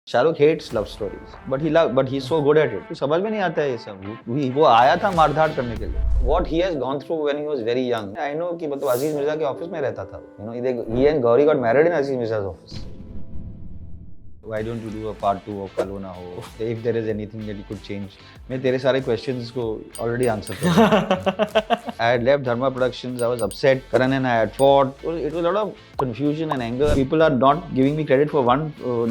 Shahrukh hates love stories, but he's so good at it. तो समझ में नहीं आता है ये सब। वो आया था मारधाड़ करने के लिए। What he has gone through when he was very young. I know कि मतलब अजीज मिर्जा के ऑफिस में रहता था। He and Gauri got married in Aziz Mirza's office. Why don't you do a part 2 of Kal Ho Na Ho? If there is anything that you could change. मैं तेरे सारे questions को already answer कर रहा I had left Dharma Productions. I was upset. Karan and I had fought. It was a lot of confusion and anger. People are not giving me credit for one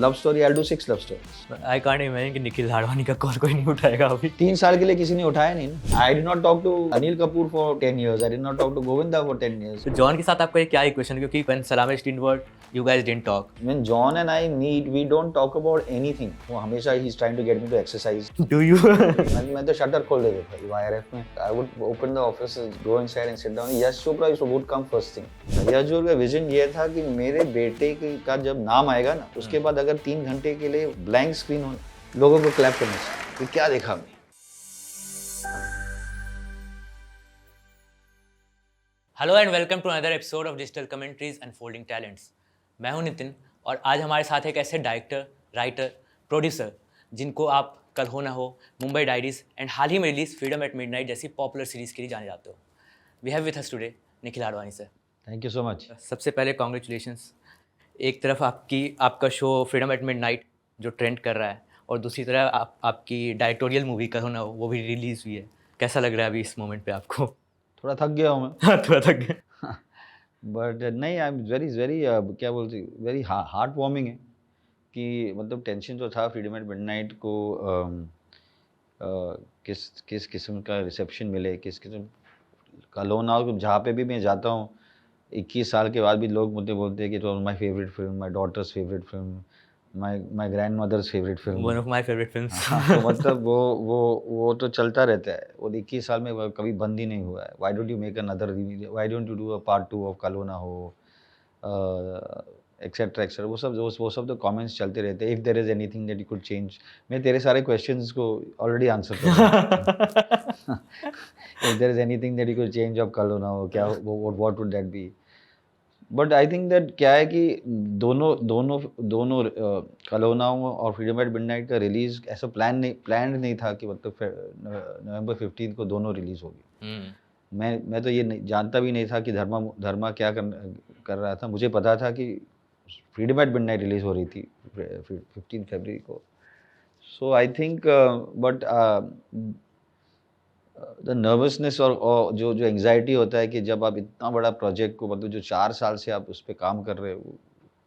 love story. I'll do 6 love stories. I can't imagine कि निखिल लाडवानी का call कोई नहीं उठाएगा अभी। 3 साल के लिए किसी ने उठाया नहीं ना। I did not talk to Anil Kapoor for 10 years. I did not talk to Govinda for 10 years. तो जॉन के साथ आपका ये क्या इक्वेशन, क्योंकि when Salamesh didn't work, you guys didn't talk. When John and I meet, we don't talk about anything. वो हमेशा he's trying to get me to exercise. Do you? मैं तो शटर खोल देता था YRF में. I would open the office, go inside and sit down. Yash Chopra would come first thing. यश जोहर का vision ये था कि मेरे बेटे का जब नाम आएगा ना, उसके बाद अगर 3 घंटे के लिए ब्लैंक स्क्रीन हो, लोगों को क्लैप करना चाहिए कि क्या देखा हमने। Hello and welcome to another episode of digital commentaries and folding talents. मैं हूं नितिन और आज हमारे साथ एक ऐसे डायरेक्टर, राइटर, प्रोड्यूसर जिनको आप कल हो ना हो, मुंबई डायरीज एंड हाल ही में रिलीज फ्रीडम एट मिडनाइट जैसी पॉपुलर सीरीज के लिए जाने जाते हो। We have with us today Nikhil Advani sir. Thank you so much. सबसे पहले कॉन्ग्रेचुलेशंस। एक तरफ आपका शो फ्रीडम एट मिडनाइट जो ट्रेंड कर रहा है और दूसरी तरफ आपकी डायरेक्टोरियल मूवी कल हो ना हो वो भी रिलीज़ हुई है। कैसा लग रहा है अभी इस मोमेंट पे आपको? थोड़ा थक गया हूँ मैं। थोड़ा थक गया। बट नहीं, आई एम वेरी क्या बोलते, वेरी हार्ट वार्मिंग है कि मतलब टेंशन जो था फ्रीडम एट मिडनाइट को किस किस्म का रिसेप्शन मिले, किस किस्म कल हो ना हो। जहाँ पे भी मैं जाता हूँ 21 साल के बाद भी लोग मुझे बोलते हैं कि तो my favourite film, my daughter's favourite film, my grandmother's favourite film, one of my favourite films. तो मतलब वो तो चलता रहता है और 21 साल में कभी बंद ही नहीं हुआ है। Why don't you make another, why don't you do a part 2 of Kal Ho Naa हो, एक्सेट्रा एक्सेट्रा। वो सब तो कमेंट्स चलते रहते हैं। If there is anything that you could change, मैं तेरे सारे क्वेश्चंस को ऑलरेडी आंसर कर रहा हूँ। If there is anything that you could change of Kal Ho Naa Ho, क्या what would that be? But I think that क्या है कि दोनों कल हो ना हो और फ्रीडम एट मिडनाइट का रिलीज ऐसा प्लान नहीं था कि मतलब नवंबर 15 को दोनों रिलीज होगी। मैं तो ये जानता भी नहीं था कि धर्मा क्या कर रहा था। मुझे पता था कि फ्रीडम एट मिडनाइट रिलीज हो रही थी 15 फरवरी को। So I think but the nervousness और जो एंग्जाइटी होता है कि जब आप इतना बड़ा प्रोजेक्ट को मतलब जो 4 साल से आप उस पर काम कर रहे हो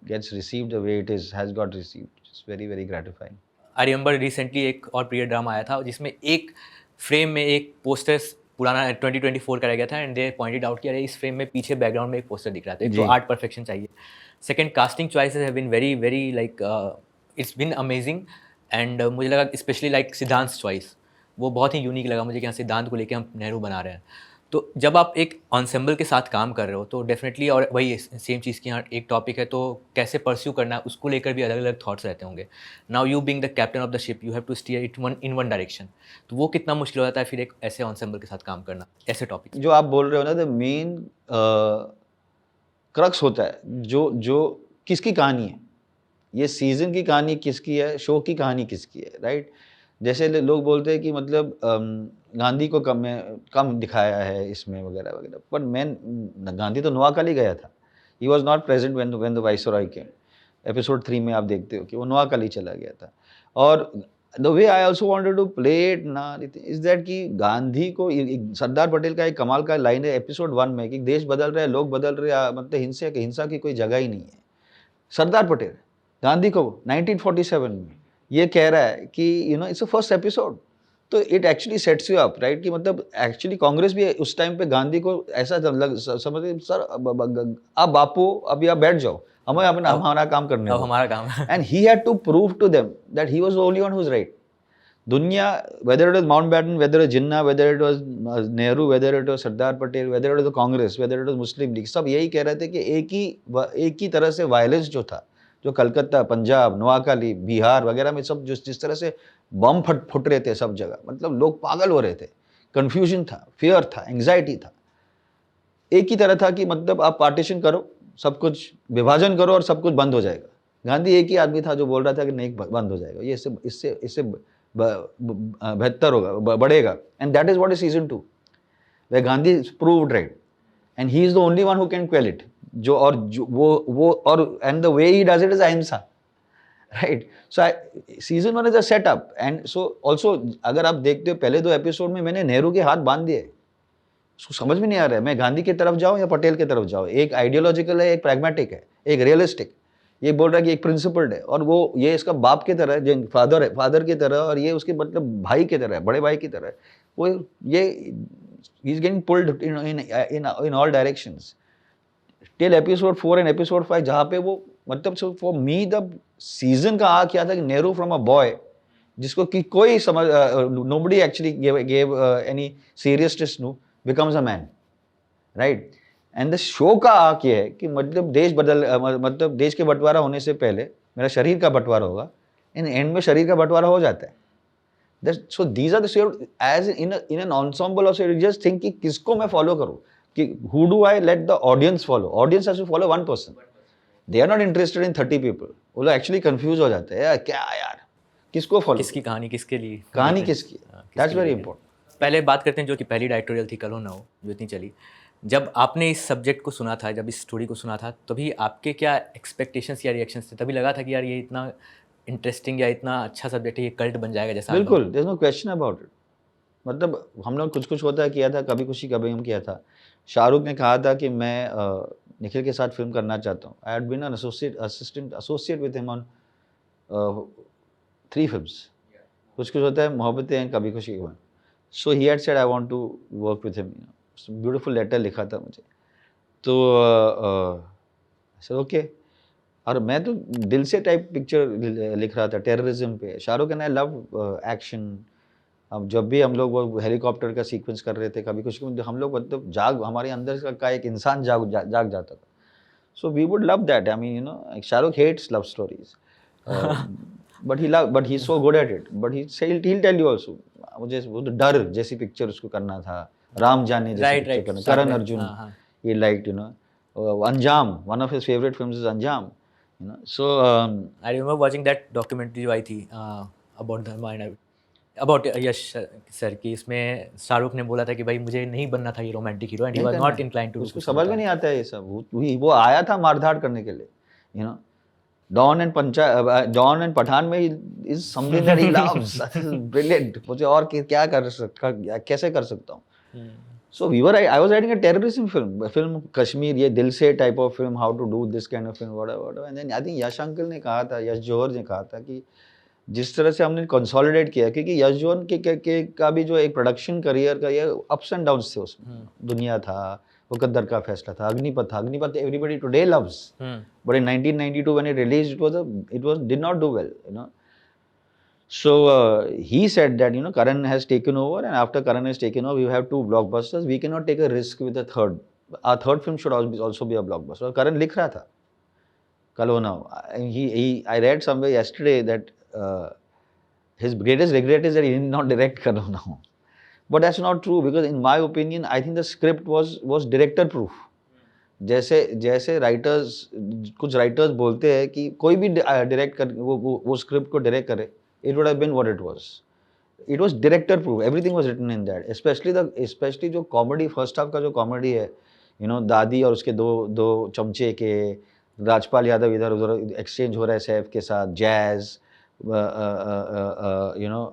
gets received the way it is has got received, it's very very gratifying. I remember recently एक और पीरियड ड्रामा आया था जिसमें एक फ्रेम में एक पोस्टर्स पुराना 2024 का रह गया था एंड दे पॉइंटेड आउट कि अरे इस फ्रेम में पीछे बैकग्राउंड में एक पोस्टर दिख रहा था। एक तो आर्ट परफेक्शन चाहिए। Second, casting choices have been very very like it's been amazing and मुझे लगा स्पेशली लाइक सिद्धांत चॉइस वो बहुत ही यूनिक लगा मुझे कि यहाँ सिद्धांत को लेके हम नेहरू बना रहे हैं। तो जब आप एक ऑन्सेम्बल के साथ काम कर रहे हो तो डेफिनेटली, और वही सेम चीज़ की यहाँ एक टॉपिक है तो कैसे परस्यू करना है उसको लेकर भी अलग अलग थॉट्स रहते होंगे। Now you being the captain of the ship you have to steer it in one direction. तो वो कितना मुश्किल हो जाता है फिर एक ऐसे ऑन्सेम्बल के साथ काम करना ऐसे टॉपिक? जो आप बोल रहे हो ना, द मेन क्रक्स होता है जो किसकी कहानी है, ये सीजन की कहानी किसकी है, शो की कहानी किसकी है, राइट? जैसे लोग बोलते हैं कि मतलब गांधी को कम दिखाया है इसमें वगैरह वगैरह, पर गांधी तो नोआखाली गया था। He was not present when the viceroy came. Episode 3 में आप देखते हो कि वो नोआखाली चला गया था। और the way I also wanted to play it ना इज दैट कि गांधी को सरदार पटेल का एक कमाल का लाइन है एपिसोड 1 में कि देश बदल रहे हैं, लोग बदल रहे हैं, मतलब हिंसा की कोई जगह ही नहीं है। सरदार पटेल गांधी को 1947 में ये कह रहा है कि इट्स अ फर्स्ट एपिसोड। तो it actually sets you up, right? कि मतलब एक्चुअली कांग्रेस भी उस टाइम पे गांधी को ऐसा समझते सर आप बापू अभी आप बैठ जाओ, हमें अपना हमारा काम करने दो, हमारा काम है। And he had to prove to them that he was the only one who is right. दुनिया, whether it was Mountbatten, whether it Jinnah, whether it was Nehru, whether it was Sardar Patel, whether it was Congress, whether it was Muslim League, सब यही कह रहे थे कि एक ही तरह से वायलेंस जो था, जो कलकत्ता, पंजाब, नोआखाली, बिहार वगैरह में सब जिस तरह से बम फुट रहे थे सब जगह, मतलब लोग पागल हो रहे थे, कन्फ्यूजन था, फियर था, एंग्जाइटी था। एक ही तरह था कि मतलब आप पार्टीशन करो, सब कुछ विभाजन करो और सब कुछ बंद हो जाएगा। गांधी एक ही आदमी था जो बोल रहा था कि नहीं बंद हो जाएगा, ये इससे इससे इससे बेहतर होगा, बढ़ेगा, and that is what is season 2, where Gandhi is proved right, and he is the only one who can quell it. वो और and the way he does it is ahimsa, right? So season 1 is a setup, and so also अगर आप देखते हो पहले 2 episode में मैंने नेहरू के हाथ बांध दिए, उसको समझ में नहीं आ रहा है मैं गांधी की तरफ जाऊं या पटेल की तरफ जाऊं, एक आइडियोलॉजिकल है, एक प्रैग्मेटिक है, एक रियलिस्टिक, ये बोल रहा है कि एक प्रिंसिपल्ड है, और वो ये इसका बाप की तरह है, फादर है, फादर की तरह, और ये उसके मतलब भाई की तरह है, बड़े भाई की तरह है, वो ये he's getting pulled in all directions till episode 4 and episode 5, जहाँ पे वो मतलब so for me the season का क्या था कि नेहरू from a boy जिसको कि कोई समझ nobody actually gave any seriousness to becomes a man, right? and the show का ये है कि मतलब देश बदल मतलब देश के बंटवारा होने से पहले मेरा शरीर का बंटवारा होगा, इन एंड में शरीर का बंटवारा हो जाता है. So these are the sort as in an ensemble also you just think कि किसको मैं follow करूँ, कि who do I let the audience follow? Audience has to follow one person. They are not interested in 30 people. वो लोग actually confuse हो जाते हैं, यार क्या यार किसको follow, किसकी कहानी किसके लिए, कहानी किसकी, that's very important. पहले बात करते हैं जो कि पहली डायरेक्टोरियल थी कल हो ना हो जो इतनी चली. जब आपने इस सब्जेक्ट को सुना था, जब इस स्टोरी को सुना था, तभी आपके क्या एक्सपेक्टेशंस या रिएक्शंस थे? तभी लगा था कि यार ये इतना इंटरेस्टिंग या इतना अच्छा सब्जेक्ट है, ये कल्ट बन जाएगा जैसा? बिल्कुल, there is no question about it. मतलब हम लोग कुछ होता है किया था, कभी खुशी कभी गम किया था. शाहरुख ने कहा था कि मैं निखिल के साथ फिल्म करना चाहता हूँ. I had been an associate with him on 3 films. कुछ होता है मोहब्बतें हैं, Kabhi Khushi Gham. So he had said I want to work with him. Beautiful letter लिखा था मुझे, तो सर ओके. और मैं तो दिल से टाइप पिक्चर लिख रहा था टेररिज्म पे. Shahrukh and I love action. अब जब भी हम लोग वो हेलीकॉप्टर का सीक्वेंस कर रहे थे, कभी कुछ हम लोग मतलब हमारे अंदर का एक इंसान जाग जाता था. So we would love that. I mean you know Shahrukh hates love stories, but he is so good at it. But he'll tell you also. मुझे वो तो डर जैसी पिक्चर उसको करना था, राम जाने जैसी पिक्चर करना. Karan Arjun, he liked, you know, Anjam, one of his favorite films is Anjam, you know. So I remember watching that documentary जो आई थी about यश सर की. इसमें शाहरुख ने बोला था कि भाई मुझे नहीं बनना था ये romantic hero, and he was not inclined to. उसको समझ में नहीं आता है ये सब. वो आया था मारधाड़ करने के लिए, you know. Don and Pathan में is something that he loves. Brilliant. मुझे और क्या कैसे कर सकता हूँ. So I was writing a terrorism film Kashmir, ये दिल से type of film, how to do this kind of film, whatever. And then I think Yash uncle ने कहा था, यश जौहर ने कहा था कि जिस तरह से हमने कंसोलिडेट किया, क्योंकि यश जौहर के का भी जो एक प्रोडक्शन करियर का ये अप्स एंड डाउन्स थे उसमें. दुनिया था, मुकद्दर का फैसला था, Agnipath everybody today loves, but in 1992 when it released it was did not do well, you know. So he said that, you know, Karan has taken over, and after Karan has taken over, we have 2 blockbusters. We cannot take a risk with a third. Our third film should also be a blockbuster. Karan लिख रहा था कल हो ना हो. I read somewhere yesterday that his greatest regret is that he did not direct Kal Ho Na Ho. But that's not true, because in my opinion, I think the script was director proof. जैसे writers, कुछ writers बोलते हैं कि कोई भी direct कर वो script को डायरेक्ट करे, it would have been what it was. It was director proof. Everything was written in that. Especially जो कॉमेडी, फर्स्ट हाफ का जो कॉमेडी है, you know, दादी और उसके दो चमचे के, राजपाल यादव इधर उधर एक्सचेंज हो रहा है सैफ के साथ, jazz, you know,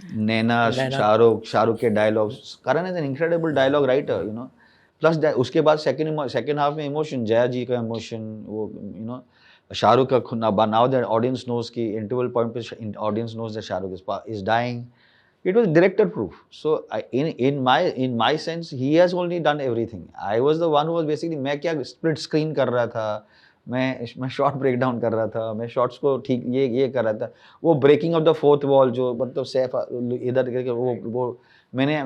Naina, Shahrukh के dialogues. Karan is an incredible dialogue writer, you know. Plus उसके बाद सेकंड हाफ में इमोशन, जया जी का इमोशन, वो यू नो शाहरुख का. नाउ दैट ऑडियंस नोज की इंटरवल पॉइंट पे audience knows that Shahrukh is dying. It was director proof. So in my sense, he has only done everything. I was the one who was basically, मैं क्या split screen कर रहा था, मैं short break down कर रहा था, मैं शॉर्ट्स को ठीक ये कर रहा था. वो breaking of the fourth wall जो मतलब सैफ इधर करके वो मैंने,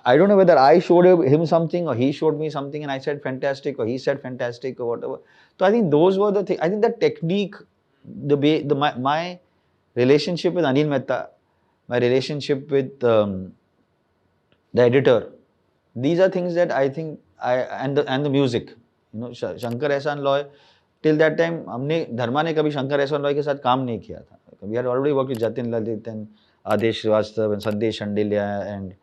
I don't know whether I showed him something और he showed me something and I said fantastic और ही सेड फैंटास्टिक और व्हाटएवर. तो I think those were the thing. I think the technique, my relationship with Anil Mehta, my relationship with the editor, these are things that I think and the music, you know, Shankar Ehsaan Loy till that time हमने धर्मा ने कभी शंकर एहसान रॉय के साथ काम नहीं किया था. We are already work with Jatin Lalit and Aadesh Shrivastava and Sandesh Shandilya and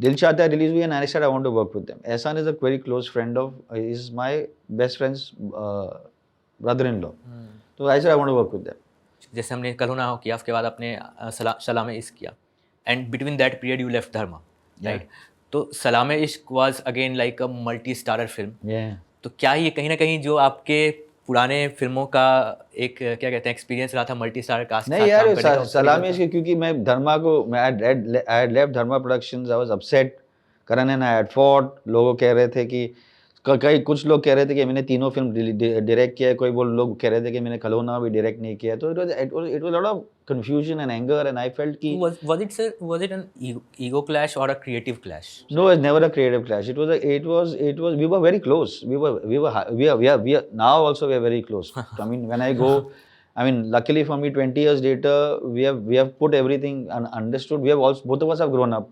Dil Chahta Hai release हुई and I said I want to work with them. Ehsaan is a very close friend of, is my best friend's brother in law. तो I said I want to work with them. जैसे हमने कल हो ना हो किया, उसके बाद आपने सलामे इश्क किया, and between that period you left Dharma, right? तो सलामे इश्क was again like a multi starrer film. तो क्या ये कहीं ना कहीं जो आपके पुराने फिल्मों का एक क्या कहते हैं एक्सपीरियंस रहा था मल्टी स्टारर कास्ट नहीं यार, सलामे इश्क क्योंकि मैं धर्मा को, मैं I left Dharma productions, I was upset. Karan and I had fought. लोग कह रहे थे कि कई कुछ लोग कह रहे थे कि मैंने तीनों फिल्म डायरेक्ट किया है, कोई लोग कह रहे थे कि मैंने खलौना भी डायरेक्ट नहीं किया. तो it was lot of confusion and anger and I felt कि was it an ego clash or a creative clash? no, it's never a creative clash. It was we were very close. We are now also we are very close. I mean, when I go, I mean, luckily for me 20 years later we have put everything and understood. We have also, both of us have grown up.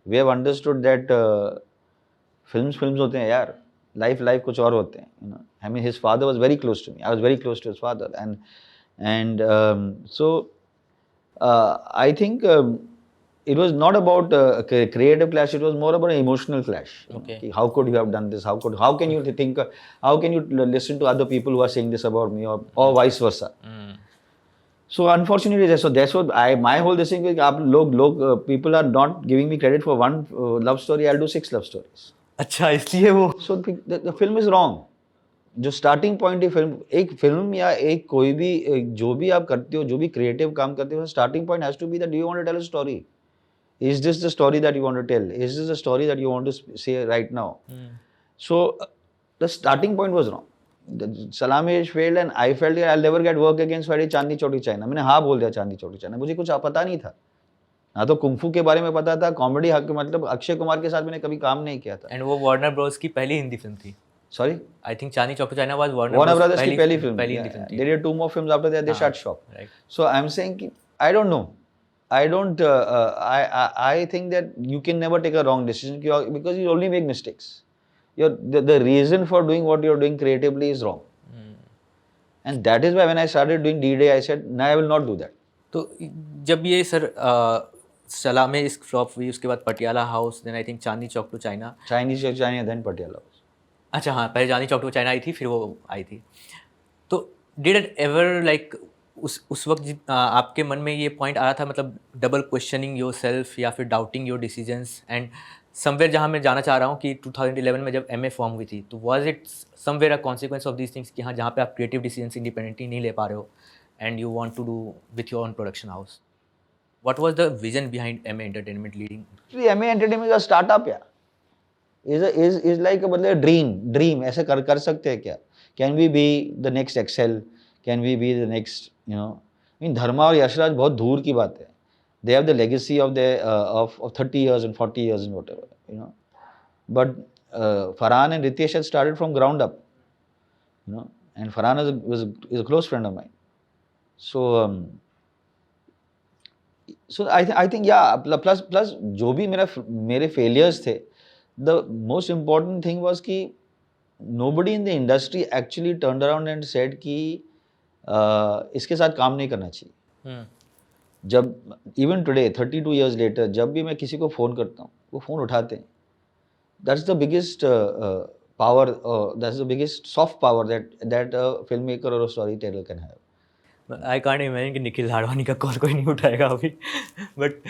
We have understood that films होते हैं यार, life कुछ और होते हैं, you know. I mean, his father was very close to me. I was very close to his father, and so I think it was not about a creative clash. It was more about an emotional clash. Okay. How could you have done this? How can you think? How can you listen to other people who are saying this about me, or vice versa? So unfortunately, so that's what my whole this thing is. People are not giving me credit for one love story. I'll do 6 love stories. अच्छा, इसलिए वो So the film is wrong. जो starting point है film, एक film या एक कोई भी जो भी आप करते हो, जो भी क्रिएटिव काम करते हो, starting point has to be that do you want to tell a story. Is this the story that you want to tell? Is this the story that you want to say right now? So the starting point was wrong. सलामे failed and I felt I will never get work against Friday Chandni Chowk China. मैंने हाँ बोल दिया चांदनी Chowk China. मुझे कुछ पता नहीं था ना, तो कुंफू के बारे में पता था, कॉमेडी हक मतलब अक्षय कुमार के साथ मैंने कभी काम नहीं किया था. एंड वो वार्नर ब्रोस की पहली हिंदी फिल्म थी. Sorry, I think Chandni Chowk China was Warner brothers की पहली फिल्म. हिंदी फिल्म थी. They did 2 more films after that. They shut shop. Right. So I'm saying I don't know. I don't. I think that you can never take a wrong decision because you only make mistakes. The reason for doing what you're doing creatively is wrong. And that is why when I started doing D-Day, I said, no, I will not do that. तो जब ये sir Salameh इश्क flop हुई, उसके बाद Patiala house, then I think Chandni Chowk to China. China, then Patiala. अच्छा हाँ, पहले चांदनी चौक टू चाइना आई थी, फिर वो आई थी. तो डिड इट एवर लाइक उस वक्त आपके मन में ये पॉइंट आया था, मतलब डबल क्वेश्चनिंग योर सेल्फ या फिर doubting your decisions? And somewhere जहाँ मैं जाना चाह रहा हूँ कि 2011 में जब MA फॉर्म हुई थी, तो was it somewhere a consequence of these things कि हाँ, जहाँ पे आप क्रिएटिव डिसीजंस इंडिपेंडेंटली नहीं ले पा रहे हो and you want to do with your own production house? What was the vision behind MA Entertainment leading? See, MA Entertainment is a startup, yeah. Is like a मतलब dream ऐसे कर सकते हैं क्या? Can we be the next Excel? Can we be the next, you know? I mean, धर्मा और यशराज बहुत दूर की बात है. They have the legacy of of 30 years and 40 years and whatever, you know. But Farhan and Ritesh had started from ground up, you know. And Farhan is a close friend of mine. So I think yeah. Plus जो भी मेरे failures थे, the most important thing was कि nobody in the industry actually turned around and said कि इसके साथ काम नहीं करना चाहिए. जब even today 32 years later जब भी मैं किसी को फ़ोन करता हूँ, वो फ़ोन उठाते हैं. That's the biggest power. That's the biggest soft power that a filmmaker or a storyteller can have. I can't imagine कि निखिल लाडवानी का कॉल कोई नहीं उठाएगा अभी. बट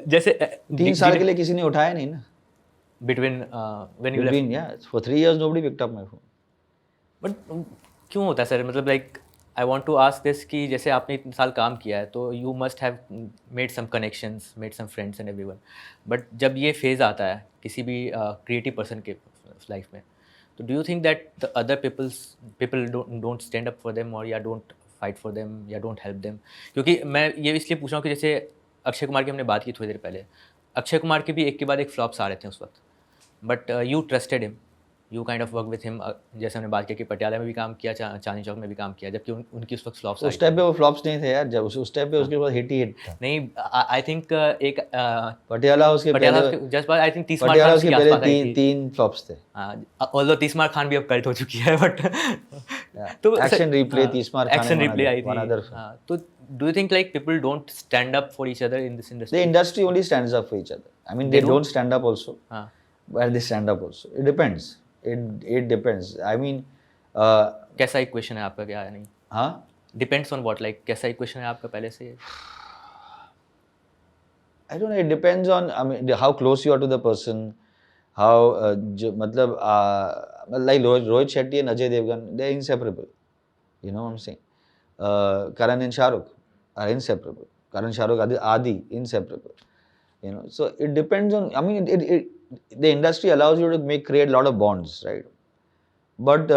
जैसे 3 साल के लिए किसी ने उठाया नहीं ना. Between when you left, yeah, for 3 years nobody picked up my phone. But क्यों होता है सर? मतलब like I want to ask this कि जैसे आपने इतने साल काम किया है, तो you must have made some connections, made some friends and everyone. But जब ये फेज़ आता है किसी भी क्रिएटिव पर्सन के लाइफ में, तो do you think that the other people don't stand up for them, और या डोंट फाइट फॉर देम, या डोंट हेल्प देम? क्योंकि मैं ये इसलिए पूछ रहा हूँ कि जैसे अक्षय कुमार की हमने बात की थोड़ी देर पहले, अक्षय कुमार के भी एक के बाद एक फ्लॉप्स आ रहे थे उस वक्त, but you trusted him you kind of work with him, जैसे हमने बात की कि पटियाला में भी काम किया, चांदनी चौक में भी काम किया, जबकि उनकी उस वक्त फ्लॉप्स उस टाइम पे वो फ्लॉप्स नहीं थे यार, जब उस टाइम पे उसके बाद हिट ही हिट था। नहीं, आई थिंक एक पटियाला उसके पटियाला पहले, जस्ट आई थिंक 30 मार पटियाला खान उसके उसके पहले आसपास आई थी। तीन फ्लॉप्स थे। ऑल्दो 30 मार खान भी अब कल्ट हो चुकी है, बट तो एक्शन रिप्ले, 30 मार Khan, action replay I one थी। अदर। हाँ, तो do you think like people don't stand up for each other in this The industry? industry only stands up for each other. I mean, they They do? don't stand up also, हाँ, but they stand up also. It depends. It depends. I mean, कैसा equation है आपका, क्या है? नहीं, हाँ, depends on what, like कैसा equation है आपका पहले से? I don't know. It depends on, I mean, how close you are to the person. How जो मतलब like Rohit Shetty and Ajay Devgan, they're inseparable. You know what I'm saying? Karan and Shah Rukh are inseparable. Karan, Shah Rukh, Adi inseparable. You know, so it depends on. I mean, the industry allows you to create a lot of bonds, right? But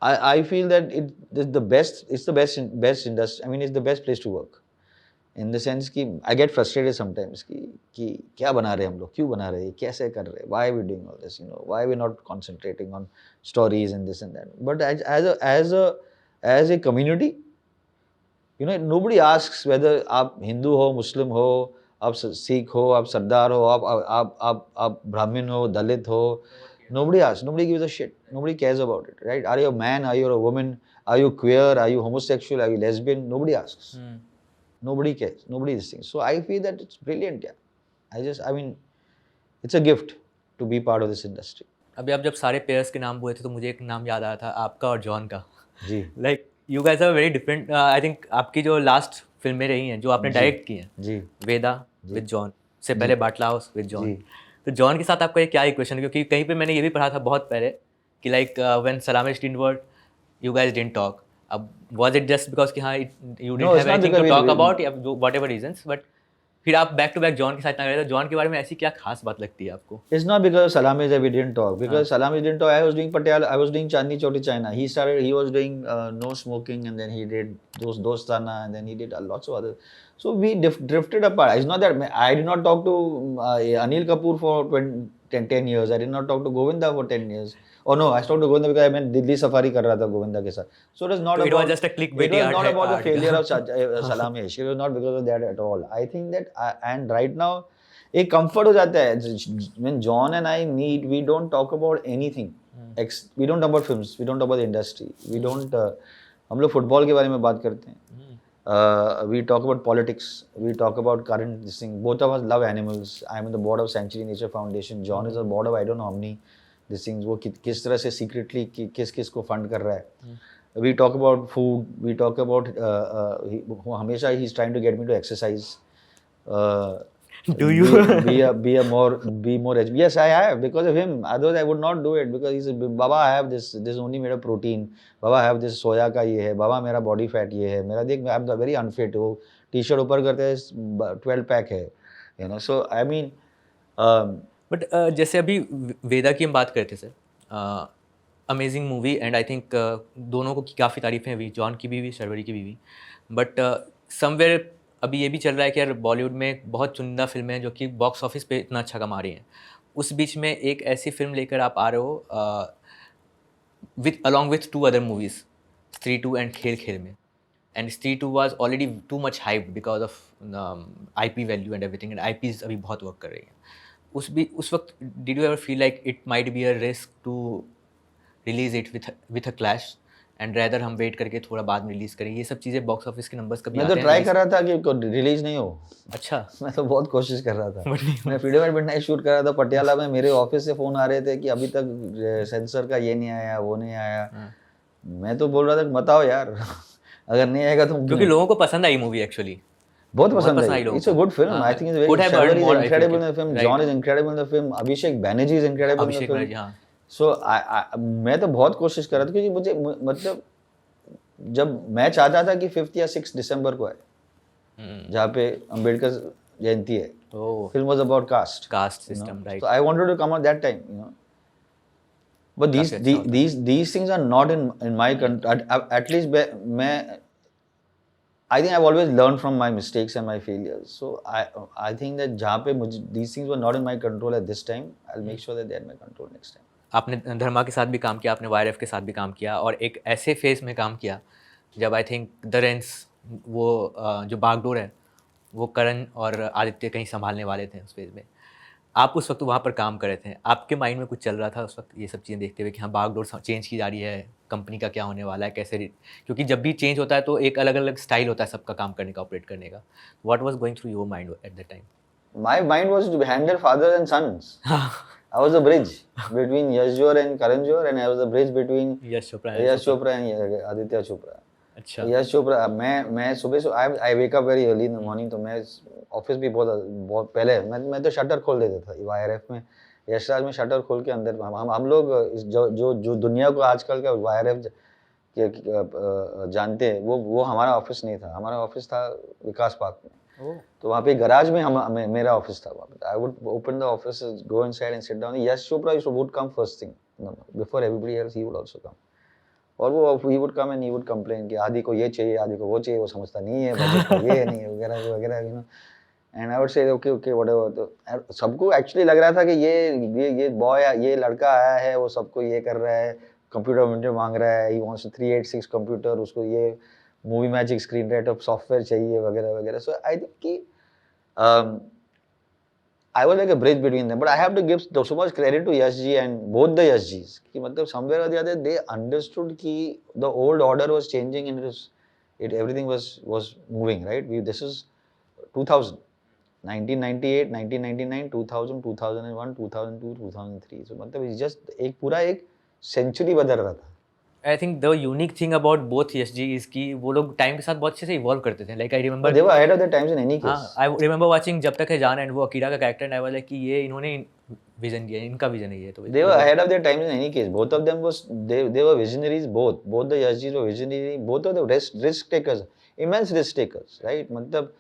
I feel that it's the best. It's the best industry. I mean, it's the best place to work. In the sense कि I get frustrated sometimes कि क्या बना रहे हैं हम लोग, क्यों बना रहे हैं, कैसे कर रहे हैं, why are we doing all this, you know, why are we not concentrating on stories and this and that. But as a community, you know, nobody asks whether आप हिंदू हो, मुस्लिम हो, आप सिख हो, आप सरदार हो, आप ब्राह्मण हो, दलित हो. Nobody asks. Nobody gives a shit. Nobody cares about it, right? Are you a man? Are you a woman? Are you queer? Are you homosexual? Are you lesbian? Nobody asks. Nobody cares. Nobody this thing. So I feel that it's brilliant. Yeah. I mean, it's a gift to be part of this industry. अभी आप जब सारे pairs के नाम बोले थे तो मुझे एक नाम याद आया था आपका और जॉन का। जी. Like you guys are very different. I think आपकी जो लास्ट फिल्में रही हैं जो आपने डायरेक्ट की हैं, जी, वेदा विद जॉन, से पहले बाटला हाउस विद जॉन, जी. तो जॉन के साथ आपका ये क्या इक्वेशन है? क्योंकि कहीं पे मैंने ये भी पढ़ा था बहुत पहले कि लाइक व्हेन सलामी didn't work you guys didn't talk. अब वाज इट जस्ट बिकॉज कि हाँ you didn't have anything to talk about या व्हाटएवर रीजंस, बट फिर आप बैक टू बैक जॉन के साथ ना गए, तो जॉन के बारे में ऐसी क्या खास बात लगती है आपको? It's not because of Salami that we didn't talk. Because Salami didn't talk. I was doing Patiala. I was doing Chandni Chowk to China. He was doing no smoking, and then he did those Dostana, and then he did lots of other. So we drifted apart. It's not that I did not talk to Anil Kapoor for 10 years. I did not talk to Govinda for 10 years. Oh no, I talked to Govinda because I meant Delhi Safari कर रहा था Govinda के साथ. So it was not it about. was just a clickbait. It was not about the failure of Salami. It was not because of that at all. I think that and right now एक comfort हो जाता है. When John and I meet, we don't talk about anything. We don't talk about films. We don't talk about the industry. We don't. हम लोग football के बारे में बात करते हैं. We talk about politics. We talk about current this thing. Both of us love animals. I am on the board of Sanctuary Nature Foundation. John is on the board of I don't know how many these things. वो किस तरह से secretly किस को fund कर रहा है. We talk about food. We talk about हमेशा he's trying to get me to exercise. Do you be more yes, I have, because of him. Otherwise I would not do it, because he said Baba I have this only made of protein, Baba I have this soya का ये है, Baba मेरा body fat ये है, मेरा देख I'm very unfit, वो T-shirt ऊपर करते हैं 12 पैक है, you know. So I mean but जैसे अभी वेदा की हम बात करते थे sir, amazing movie and I think दोनों को काफ़ी तारीफ़ें हुई, जॉन की भी हुई, शर्वरी की भी हुई, बट समवेयर अभी ये भी चल रहा है कि यार बॉलीवुड में बहुत चुनिंदा फिल्में हैं जो कि बॉक्स ऑफिस पे इतना अच्छा कमा रही हैं। उस बीच में एक ऐसी फिल्म लेकर आप आ रहे हो with along with 2 other movies, Stree 2 and Khel Khel Mein, and Stree 2 was already too much hyped because of IP value and everything, and IPs अभी बहुत वर्क कर रही हैं। उस वक्त did you ever feel like it might be a risk to release it with a clash and rather हम wait करके थोड़ा बाद में रिलीज करें? ये सब चीज़ें बॉक्स ऑफिस के नंबर्स कभी मैं आते तो हैं ट्राई कर रहा था कि रिलीज नहीं हो. अच्छा मैं तो बहुत कोशिश कर रहा था. मैं फ्रीडम एट मिडनाइट शूट कर रहा था पटियाला में. मेरे ऑफिस से फोन आ रहे थे कि अभी तक सेंसर का ये नहीं आया, वो नहीं आया. मैं तो बोल रहा था बताओ यार अगर नहीं आएगा तो. क्योंकि लोगों को पसंद आई मूवी एक्चुअली, बहुत पसंद आई. It's a good film. I think it's very incredible in the film. John is incredible in the film. Abhishek Banerjee is incredible in the film. So मैं तो बहुत कोशिश कर रहा था, क्योंकि मुझे मतलब जब मैच आता था कि 5 या 6 दिसंबर को है, जहाँ पे अंबेडकर जयंती है, film was about caste system, right? So I wanted to come out that time, you know. But these things are not in my control. At least मैं I think I've always learned from my mistakes and my failures. So I think that जहाँ पे मुझे these things were not in my control at this time, I'll make sure that they're in my control next time. आपने धर्मा के साथ भी काम किया, आपने वाईआरएफ के साथ भी काम किया, और एक ऐसे फेज में काम किया जब आई थिंक द रेंस, वो जो बागडोर है, वो करण और आदित्य कहीं संभालने वाले थे उस फेज में। आप उस वक्त वहाँ पर काम कर रहे थे, आपके माइंड में कुछ चल रहा था उस वक्त ये सब चीज़ें देखते हुए कि हाँ बागडोर चेंज की जा रही है, कंपनी का क्या होने वाला है, कैसे क्योंकि जब भी चेंज होता है तो एक अलग अलग स्टाइल होता है सबका काम करने का, ऑपरेट करने का। What was going through your mind at that time? My mind was to handle fathers and sons. I was the bridge between Yash Johar and Karan Johar, and I was the bridge between Yash Chopra and Aditya Chopra. अच्छा। यश चोपड़ा, मैं सुबह I wake up very early in the morning, तो मैं office भी बहुत पहले मैं तो शटर खोल देता था वाईआरएफ में, यशराज में शटर खोल के अंदर हम लोग जो दुनिया को आजकल का वाईआरएफ जानते हैं, वो हमारा ऑफिस नहीं था, हमारा ऑफिस था विकास पार्क में। तो वहाँ पे गराज में मेरा ऑफिस था। I would open the office, go inside and sit down. Yash Chopra would come first thing before everybody else, he would also come, और वो he would come and he would complain कि आदि को ये चाहिए, आदि को वो चाहिए, वो समझता नहीं है, बजट में ये नहीं है, वगैरह वगैरह, you know. And I would say okay okay whatever. तो सबको एक्चुअली लग रहा था कि ये बॉय, ये लड़का आया है, वो सबको ये कर रहा है, कंप्यूटर मांग रहा है, ही वांट्स 386 कंप्यूटर, उसको ये movie magic screen rate of software चाहिए, वगैरह वगैरह। सो आई थिंक कि I was like a bridge between them, but I have to give so much credit to Yash ji and both the Yash Jis कि मतलब somewhere or the other they understood कि the old order was changing and everything was moving, right? This is 2000, 1998, 1999, 2000, 2001, 2002, 2003. So मतलब it's just एक पूरा एक century बदल रहा था। I think the unique thing about both Yash ji is कि वो लोग टाइम के साथ बहुत अच्छे से इवॉल्व करते थे। Like I remember they were ahead of their times in any case. हाँ, आई रिमेंबर वाचिंग जब तक है जान, एंड वो अकीरा का character, and I was like कि ये इन्होंने विजन दिया, इनका विजन है ये। तो they were ahead of their times in any case. Both of them they were visionaries. Both the Yash Jis were visionary. Both of the risk takers, immense risk takers, right? मतलब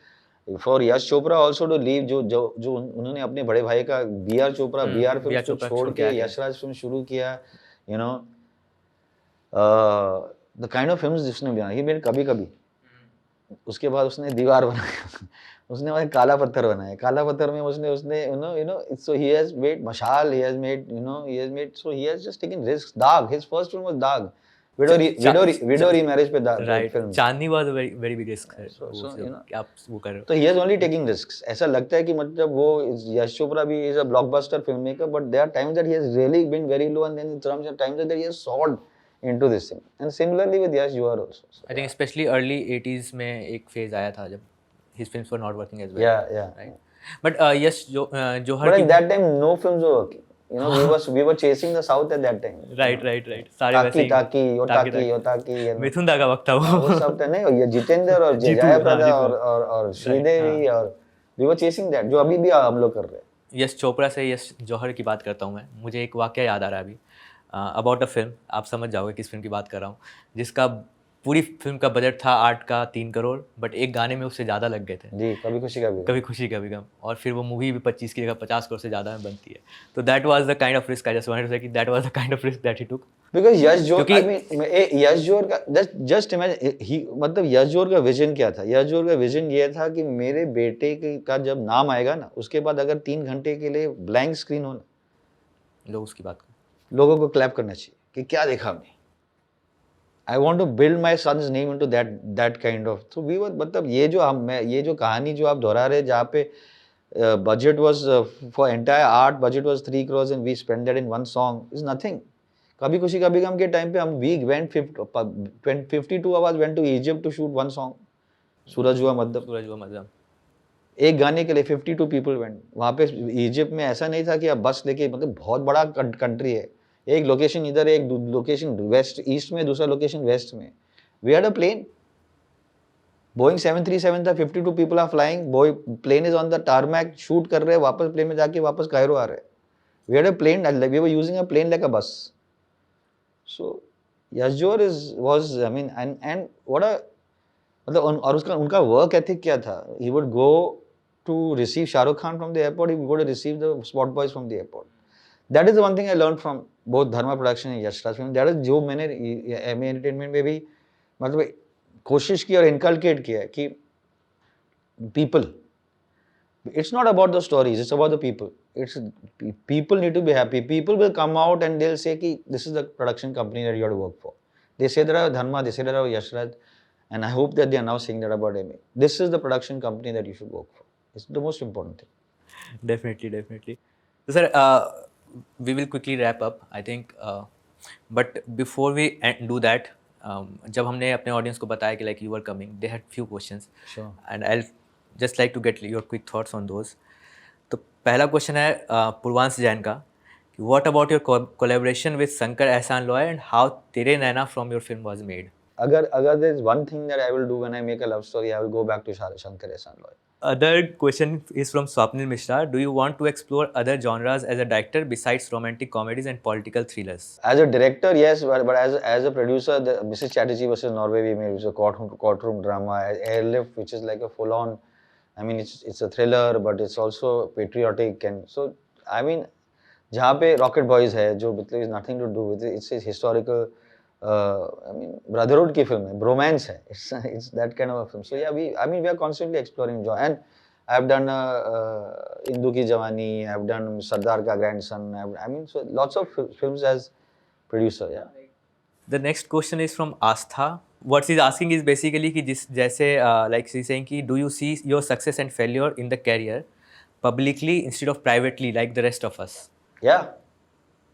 for Yash Chopra also to leave, जो उन्होंने अपने बड़े भाई का BR Chopra film को छोड़ के यशराज फिल्म शुरू किया, you know, the kind of films जिसने बनाया, he made कभी कभी, उसके बाद उसने दीवार बनाया, उसने वही काला पत्थर बनाया, काला पत्थर में उसने you know so he has made मशाल, he has made so he has just taken risks. दाग, his first film was दाग, widow remarriage पे दाग, right film Chandni was a very big risk है। so you know आप वो कर रहे हो, तो he has only taking risks। ऐसा लगता है कि मतलब वो यश चोपड़ा भी is a blockbuster filmmaker, but there are times that he has really been very low, and then there are times that he has soared into this thing, and similarly with Yash Johar also. So, I think especially early 80s में एक phase आया था जब his films were not working as well. yeah right. But Yash Johar, but at that time no films were working, you know, we were chasing the south at that time, right सारे वैसे ताकी मिथुन दा का वक्त था वो सब था। नहीं, ये जितेंद्र और जयाप्रदा और श्रीदेवी, और we were chasing that, जो अभी भी हम लोग कर रहे हैं। यश चोपड़ा से यश जौहर की बात करता हूँ मैं, मुझे एक वाकया याद आ रहा है अभी अबाउट अ फिल्म, आप समझ जाओगे किस फिल्म की बात कर रहा हूँ, जिसका पूरी फिल्म का बजट था 8 का 3 करोड़, बट एक गाने में उससे ज़्यादा लग गए थे जी, कभी खुशी कभी गम, और फिर वो मूवी भी 25 की जगह 50 करोड़ से ज़्यादा में बनती है। तो that was the kind of risk, I just wanted to say कि that was the kind of risk that he took, because Yash Johar, I mean Yash Johar का जस्ट इमेजिन, ही मतलब यश जोहर का विजन क्या था? यश जोहर का विजन ये था कि मेरे बेटे का जब नाम आएगा ना, उसके बाद अगर 3 घंटे के लिए ब्लैंक स्क्रीन हो ना, लोग उसकी बात लोगों को क्लैप करना चाहिए कि क्या देखा हमने। I want to build my son's name into that kind of. तो वी वर, मतलब ये जो कहानी जो आप दोहरा रहे, जहाँ पे budget was for entire art, budget was 3 crores and we spend that in one song, is nothing. Kabhi Khushi Kabhie Gham के टाइम पे हम we went 52 hours went to Egypt to shoot one song, Suraj Hua Maddham, एक गाने के लिए 52 पीपल वेंट वहाँ पे इजिप्ट में। ऐसा नहीं था कि आप बस लेके, मतलब बहुत बड़ा कंट्री है, एक लोकेशन इधर, एक लोकेशन वेस्ट ईस्ट में, दूसरा लोकेशन वेस्ट में। We had a plane, Boeing 737 था, 52 people are flying, plane is on the tarmac, shoot कर रहे हैं, वापस प्लेन में जाके वापस कायरो आ रहे हैं। We had a plane, we were using a plane like a bus. So Yash Johar was, I mean, and what a, मतलब और उसका उनका वर्क एथिक क्या था? He would go to receive Shahrukh Khan from the airport, he would go to receive the spot boys from the airport. That is the one thing I learn from both Dharma production and Yashraj film. That is जो मैंने M entertainment में भी मतलब कोशिश की और inculcate किया है कि people, It's not about the stories, it's about the people. People need to be happy. People will come out and they'll say ki this is the production company that you have to work for. They say that about Dharma, they say that about Yashraj, and I hope that they are now saying that about MA. This is the production company that you should work for. It's the most important thing. Definitely. So, sir, we will quickly wrap up, I think. But before we do that, जब हमने अपने audience को बताया कि like you were coming, they had few questions. Sure. And I'll just like to get your quick thoughts on those. तो पहला question है पूर्वांश जैन का, what about your collaboration with Shankar Ehsaan Loy and how Tere Naina from your film was made? Agar there's one thing that I will do when I make a love story, I will go back to Shankar Ehsaan Loy. Other question is from Swapnil Mishra. Do you want to explore other genres as a director besides romantic comedies and political thrillers? As a director, yes, but as a producer, the Mrs. Chatterjee versus Norway we made, which is a courtroom drama. Airlift, which is like a full-on, I mean, it's a thriller, but it's also patriotic, and so I mean, जहाँ पे Rocket Boys है, जो मतलब is nothing to do with it. It's a historical, I mean, brotherhood की film है, bromance है. It's that kind of a film. So yeah, we are constantly exploring genre. And I've done Indu Ki Jawani, I've done Sardar Ka Grandson. I mean, so lots of films as producer. Yeah. The next question is from Astha. What she's asking is basically कि जिस जैसे like she's saying कि do you see your success and failure in the career publicly instead of privately like the rest of us? Yeah.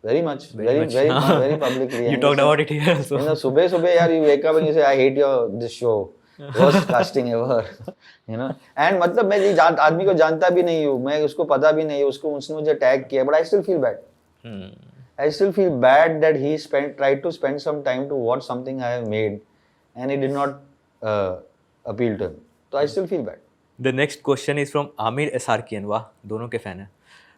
Very much. Very publicly. You talked about it here also. You know, सुबह यार you wake up and you say I hate this show. Worst casting ever. You know. And मतलब मैं ये आदमी को जानता भी नहीं हूँ, मैं उसको पता भी नहीं है, उसने मुझे टैग किया, but I still feel bad. I still feel bad that he tried to spend some time to watch something I have made and it did not appeal to him. So I still feel bad. The next question is from Amir Esarkian. वाह, दोनों के fan हैं.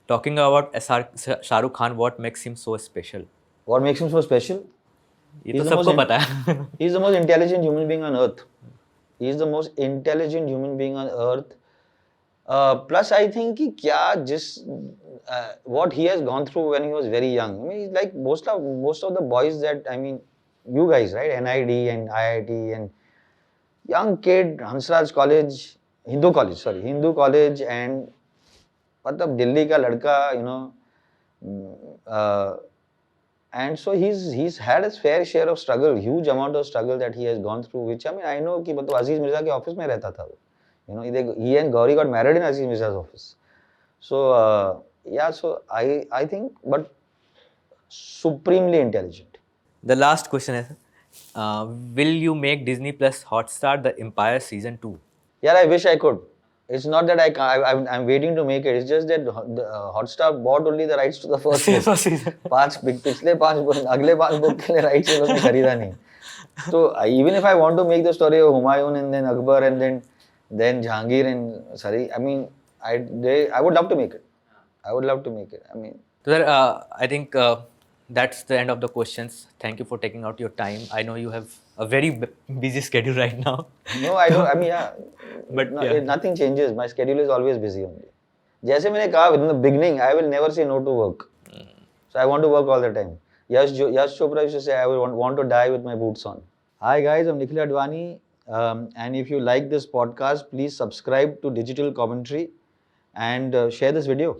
Talking about Shah Rukh Khan, what makes him so special? What makes him so special? ये तो सबको पता है. He's the most intelligent human being on earth. He's the most intelligent human being on earth. Plus, I think कि क्या what he has gone through when he was very young. I mean, he's like most of the boys that, I mean, you guys, right? NID and IIT and young kid, Hansraj College, Hindu College, and मतलब दिल्ली का लड़का, you know, and so he's had his fair share of struggle, huge amount of struggle that he has gone through, which I mean I know कि मतलब अजीज मिर्जा के office में रहता था वो, you know, he and Gauri got married in Aziz Mirza's office. So yeah, so I think, but supremely intelligent. The last question is, will you make Disney Plus Hotstar The Empire Season 2? Yeah, I wish I could. It's not that I'm waiting to make it. It's just that Hotstar bought only the rights to the first season. पिछले 5 अगले 5 book के लिए rights ये लोग ने खरीदा नहीं. So even if I want to make the story of Humayun and then Akbar and then Jahangir and Sari, I mean, I would love to make it. I mean, so I think that's the end of the questions. Thank you for taking out your time. I know you have a very busy schedule right now. No, I don't. I mean, yeah. But no, yeah. Nothing changes. My schedule is always busy only. जैसे मैंने कहा in the beginning, I will never say no to work. So I want to work all the time. Yash Chopra used to say, I will want to die with my boots on. Hi guys, I'm Nikhil Advani. And if you like this podcast, please subscribe to Digital Commentary and share this video.